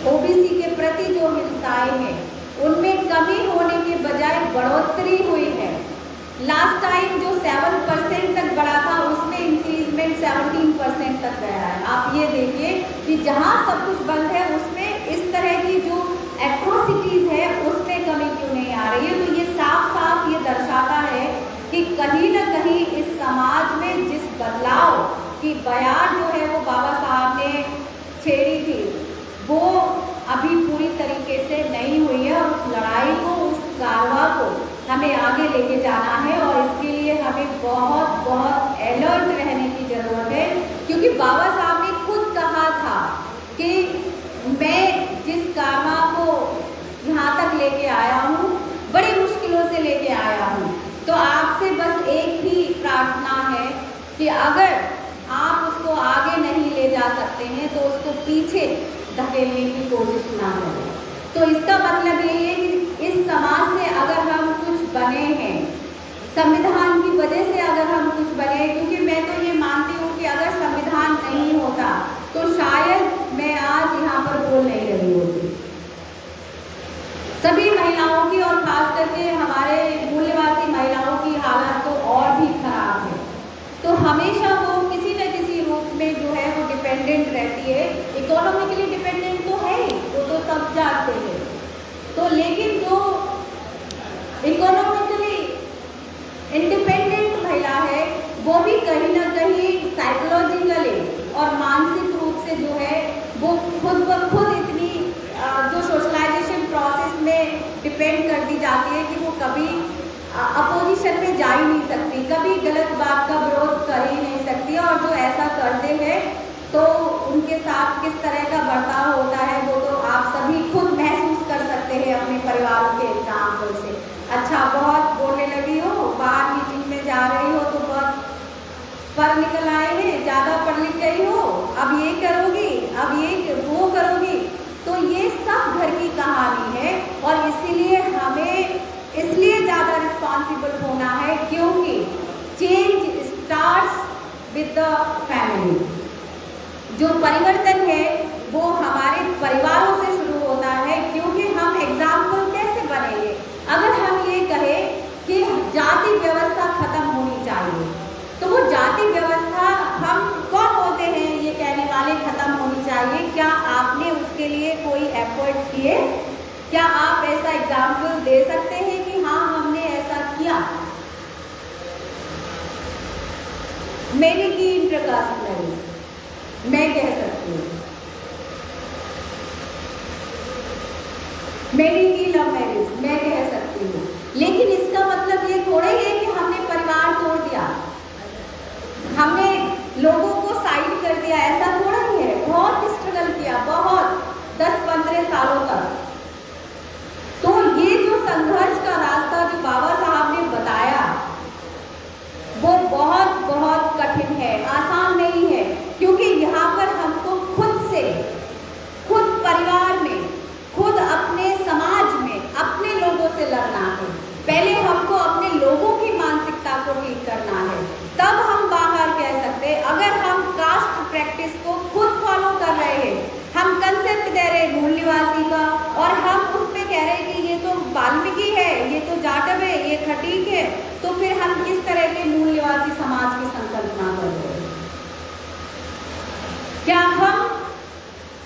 OBC के प्रति जो हिंसाएं हैं उनमें कमी होने के बजाय बढ़ोतरी हुई है। लास्ट टाइम जो 7% तक बढ़ा था उसमें इंक्रीजमेंट 17% तक गया है। आप ये देखिए कि जहाँ सब कुछ बंद है उसमें इस तरह की जो एट्रोसिटीज है उसमें कमी क्यों नहीं आ रही है। तो ये साफ साफ ये दर्शाता है कि कहीं ना कहीं इस समाज में जिस बदलाव की बयार जो है वो बाबा साहब ने छेड़ी थी वो अभी पूरी तरीके से नहीं हुई है और उस लड़ाई को, उस कारवां को हमें आगे लेके जाना है और इसके लिए हमें बहुत बहुत अलर्ट रहने की ज़रूरत है। क्योंकि बाबा साहब ने खुद कहा था कि मैं जिस कारवां को यहाँ तक लेके आया हूँ बड़ी मुश्किलों से लेके आया हूँ। तो आपसे बस एक ही प्रार्थना है कि अगर आप उसको आगे नहीं ले जा सकते हैं तो उसको पीछे धकेलने की कोशिश ना करें। तो इसका मतलब ये है कि इस समाज से अगर हम कुछ बने हैं, संविधान की वजह से अगर हम कुछ बने, क्योंकि मैं तो ये मानती हूँ कि अगर संविधान नहीं होता तो शायद मैं आज यहाँ पर बोल नहीं रही होती। सभी महिलाओं की और खास करके हमारे मूल्यवासी महिलाओं की हालत तो और भी खराब है। तो हमेशा वो किसी न किसी रूप में जो है वो डिपेंडेंट रहती है। इकोनॉमिकली डिपेंडेंट तो है ही, वो तो सब जानते हैं। तो लेकिन जो इकोनॉमिकली इंडिपेंडेंट महिला है वो भी कहीं ना कहीं साइकोलॉजिकली और मानसिक रूप से जो है वो खुद ब खुद इतनी जो सोशलाइजेशन प्रोसेस में डिपेंड कर दी जाती है कि वो कभी अपोजिशन में जा ही नहीं सकती, कभी गलत बात का विरोध कर ही नहीं सकती। और जो ऐसा करते हैं तो उनके साथ किस तरह का बर्ताव होता है वो तो आप सभी खुद महसूस कर सकते हैं अपने परिवारों के एग्जाम्पल से। अच्छा, बहुत बोलने लगी हो, बाहर मीटिंग में जा रही हो तो बहुत पर निकल आए हैं, ज़्यादा पढ़ लिख गई हो, अब ये करोगी, अब ये वो करोगी। तो ये सब घर की कहानी है और इसीलिए हमें इसलिए ज़्यादा रिस्पॉन्सिबल होना है क्योंकि change starts with the family. जो परिवर्तन है वो हमारे परिवारों से शुरू होता है। क्योंकि हम एग्जाम्पल कैसे बनेंगे अगर हम ये कहें कि जाति व्यवस्था खत्म होनी चाहिए, तो वो जाति व्यवस्था हम कौन होते हैं ये कहने वाले खत्म होनी चाहिए? क्या आपने उसके लिए कोई एफर्ट किए? क्या आप ऐसा एग्जाम्पल दे सकते हैं कि हाँ हमने ऐसा किया? मैंने की इंटरकास्ट मैरिज, मैं कह सकती हूँ। मैंने की लव मैरिज, मैं कह सकती हूँ। लेकिन इसका मतलब ये थोड़े है कि हमने परिवार तोड़ दिया, हमने लोगों को साइड कर दिया, ऐसा थोड़ा ही है। बहुत स्ट्रगल किया, बहुत 10-15 सालों तक। तो ये जो संघर्ष का रास्ता जो बाबा साहब ने बताया वो बहुत बहुत कठिन है, आसान नहीं है। क्योंकि यहाँ पर हमको खुद से, खुद परिवार में, खुद अपने समाज में, अपने लोगों से लड़ना है। पहले हमको अपने लोगों की मानसिकता को ठीक करना है, तब हम बाहर कह सकते हैं। अगर हम कास्ट प्रैक्टिस को खुद फॉलो कर रहे हैं, हम कंसेप्ट दे रहे हैं मूल्यवासी का और हम उसमें कह रहे हैं कि ये तो वाल्मीकि है, ये तो जाटव है, ये खटीक है, तो फिर हम किस तरह के मूल्यवासी समाज की संकल्पना कर रहे हैं? क्या हम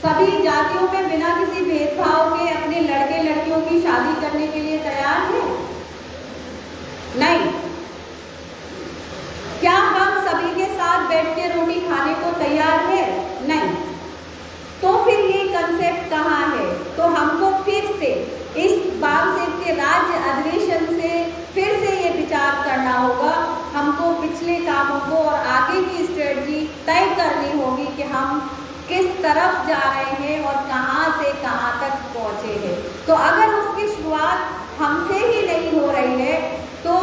सभी जातियों में बिना किसी भेदभाव के अपने लड़के लड़कियों की शादी करने के लिए तैयार हैं? नहीं। क्या हम सभी के साथ बैठ के रोटी खाने को तैयार हैं? नहीं। तो फिर ये कंसेप्ट कहाँ है? तो हमको फिर से इस बाल सेव के राज्य अधिवेशन से फिर से ये विचार करना होगा। हमको पिछले कामों को और आगे की स्ट्रेटजी तय करनी होगी कि हम किस तरफ जा रहे हैं और कहाँ से कहाँ तक पहुँचे हैं। तो अगर उसकी शुरुआत हमसे ही नहीं हो रही है तो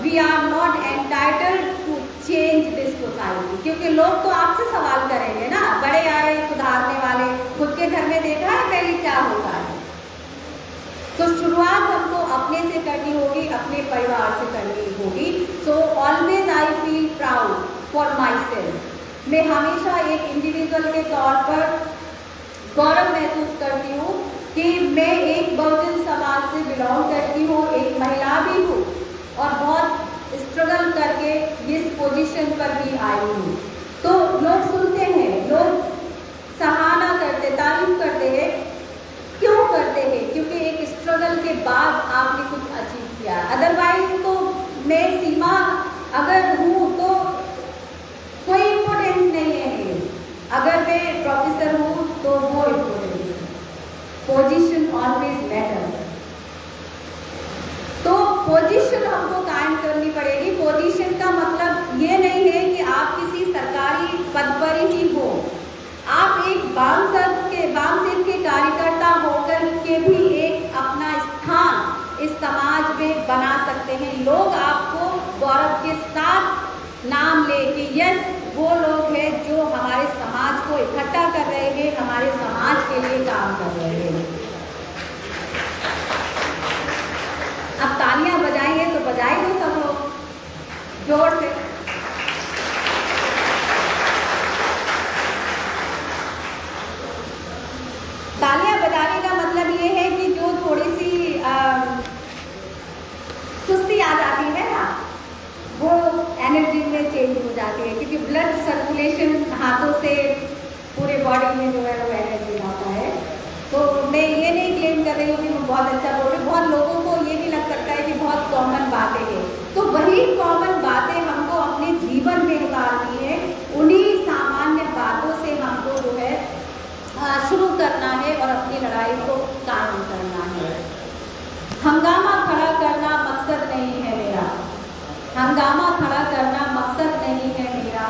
we are not entitled to change this society. क्योंकि लोग तो आपसे सवाल करेंगे ना, बड़े आए सुधारने वाले, खुद के घर में देखा है पहले क्या होता है। तो शुरुआत हमको अपने से करनी होगी, अपने परिवार से करनी होगी। So always I feel proud for my self. मैं हमेशा एक इंडिविजुअल के तौर पर गौरव महसूस करती हूँ कि मैं एक बहुजन समाज से बिलोंग करती हूँ, एक महिला भी हूँ और बहुत स्ट्रगल करके इस पोजीशन पर भी आई हूँ। तो लोग सुनते हैं, लोग सराहना करते, तारीफ करते हैं। क्यों करते हैं? क्योंकि एक स्ट्रगल के बाद आपने कुछ अचीव किया। अदरवाइज तो मैं सीमा अगर हूँ तो कोई इम्पोर्टेंस नहीं है मेरी। अगर मैं प्रोफेसर हूँ तो वो इम्पोर्टेंस है। Position always matters. तो पोजीशन हमको कायम करनी पड़ेगी। पोजीशन का मतलब ये नहीं है कि आप किसी सरकारी पद पर ही हो। आप एक वामसेवक के कार्यकर्ता होकर के भी एक अपना स्थान इस समाज में बना सकते हैं। लोग आपको गौरव के साथ नाम ले कि यस, वो लोग हैं जो हमारे समाज को इकट्ठा कर रहे हैं, हमारे समाज के लिए काम कर रहे हैं। अब तालियां बजाएंगे तो बजाई दो सब लोग जोर से। तालियां बजाने का मतलब ये है कि जो थोड़ी सी सुस्ती आ जाती है ना, वो एनर्जी में चेंज हो जाती है, क्योंकि ब्लड सर्कुलेशन हाथों से पूरे बॉडी में जो है वो एनर्जी आता है। तो मैं ये नहीं क्लेम कर रही हूँ कि मैं बहुत अच्छा बोल रही हूँ। बहुत लोगों को ये भी लग सकता है कि बहुत कॉमन बातें हैं, तो वही कॉमन बातें हमको अपने जीवन में उतारनी है। उन्हीं सामान्य बातों से हमको जो है शुरू करना है और अपनी लड़ाई को कायम करना है। हंगामा खड़ा करना मकसद नहीं है मेरा, हंगामा खड़ा करना मकसद नहीं है मेरा।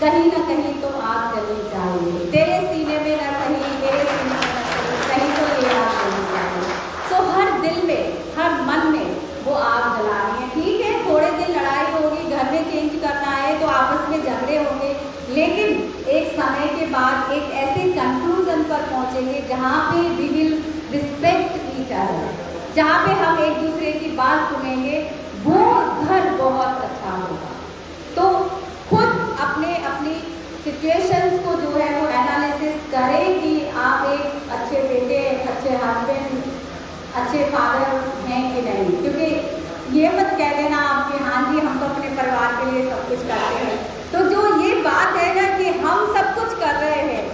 कहीं ना कहीं तो आग जलनी चाहिए, तेरे सीने में न सही, मेरे सीने में न सही, कहीं तो ये आग जलनी चाहिए। तो हर दिल में, हर मन में वो आग जलानी है। ठीक है, थोड़े दिन लड़ाई होगी, घर में चेंज करना है तो आपस में झगड़े होंगे, लेकिन एक समय के बाद एक ऐसे कंक्लूजन पर पहुंचेंगे जहाँ पे we will respect each other, जहाँ पे हम एक दूसरे की बात सुनेंगे, वो घर बहुत अच्छा होगा। तो खुद अपनी सिचुएशंस को जो है वो एनालिसिस करें कि आप एक अच्छे बेटे, अच्छे हस्बैंड, अच्छे फादर हैं कि नहीं। क्योंकि ये मत कह देना आप कि हाँ जी हम तो अपने परिवार के लिए सब कुछ करते हैं। तो जो ये बात है ना कि हम सब कुछ कर रहे हैं,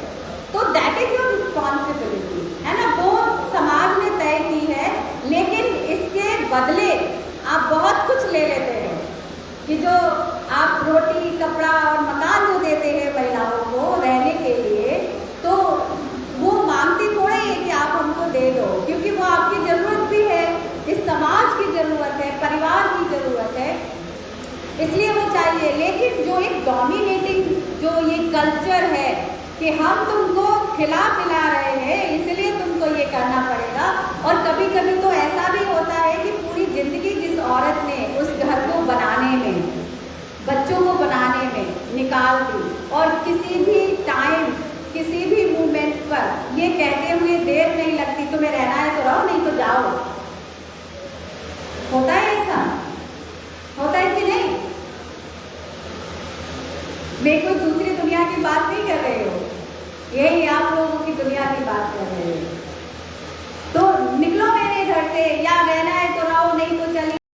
तो दैट इज योर रिस्पॉन्सिबिलिटी, है ना, वो समाज ने तय की है। लेकिन इसके बदले आप बहुत कुछ ले लेते हैं कि जो आप रोटी, कपड़ा और मकान जो देते हैं महिलाओं को रहने के लिए, तो वो मांगती थोड़े है कि आप हमको दे दो, क्योंकि वो आपकी ज़रूरत भी है, इस समाज की ज़रूरत है, परिवार की ज़रूरत है, इसलिए वो चाहिए। लेकिन जो एक डोमिनेटिंग जो ये कल्चर है कि हम तुमको खिला पिला रहे हैं इसलिए तुमको ये करना पड़ेगा, और कभी कभी तो ऐसा भी होता है कि पूरी ज़िंदगी जिस औरत ने उस घर को बनाने में, बच्चों को बनाने में निकाल दी, और किसी भी टाइम, किसी भी मोमेंट पर ये कहते हुए देर नहीं लगती, तुम्हें रहना है तो रहो, नहीं तो जाओ। होता है ऐसा, होता है कि नहीं? मैं कोई दूसरी दुनिया की बात नहीं कर रही हूँ, यही आप लोगों की दुनिया की बात कर रहे हैं।